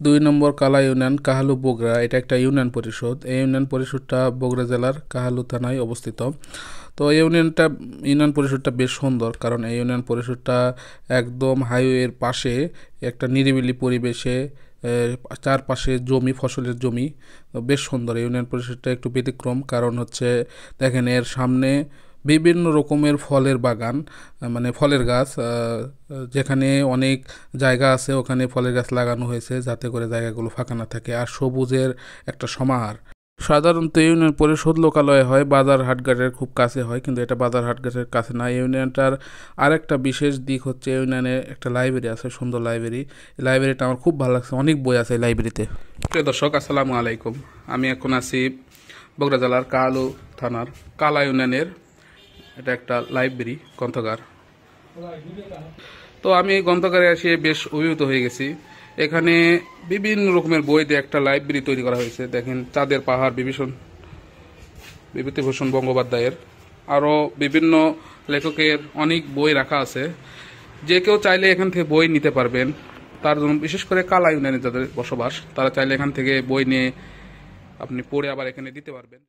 দুই নম্বর কালা ইউনিয়ন কাহালু বগুড়া, এটা একটা ইউনিয়ন পরিষদ। এই ইউনিয়ন পরিষদটা বগুড়া জেলার কাহালু থানায় অবস্থিত। তো এই ইউনিয়ন পরিষদটা বেশ সুন্দর, কারণ এই ইউনিয়ন পরিষদটা একদম হাইওয়ের পাশে একটা নিরিবিলি পরিবেশে, চারপাশে জমি, ফসলের জমি। বেশ সুন্দর এই ইউনিয়ন পরিষদটা, একটু ব্যতিক্রম কারণ হচ্ছে দেখেন এর সামনে বিভিন্ন রকমের ফলের বাগান, মানে ফলের গাছ, যেখানে অনেক জায়গা আছে ওখানে ফলের গাছ লাগানো হয়েছে যাতে করে জায়গাগুলো ফাঁকা না থাকে, আর সবুজের একটা সমাহার। সাধারণত ইউনিয়ন পরিষদ লোকালয়ে হয়, বাজার হাটঘাটের খুব কাছে হয়, কিন্তু এটা বাজার হাটঘাটের কাছে না। ইউনিয়নটার আরেকটা বিশেষ দিক হচ্ছে ইউনিয়নে একটা লাইব্রেরি আছে, সুন্দর লাইব্রেরি। লাইব্রেরিটা আমার খুব ভালো লাগছে, অনেক বই আছে এই লাইব্রেরিতে। প্রিয় দর্শক, আসসালামু আলাইকুম। আমি এখন আছি বগুড়া জেলার কালু থানার কালা ইউনিয়নের, এটা একটা লাইব্রেরি, গ্রন্থাগার। তো আমি গ্রন্থাগারে এসে বেশ অভিভূত হয়ে গেছি। এখানে বিভিন্ন রকমের বই দিয়ে একটা লাইব্রেরি তৈরি করা হয়েছে। দেখেন চাঁদের পাহাড় বিভূতিভূষণ বন্দ্যোপাধ্যায়ের, আরও বিভিন্ন লেখকের অনেক বই রাখা আছে। যে কেউ চাইলে এখান থেকে বই নিতে পারবেন। তার জন্য বিশেষ করে কালা ইউনিয়নে যাদের বসবাস, তারা চাইলে এখান থেকে বই নিয়ে আপনি পড়ে আবার এখানে দিতে পারবেন।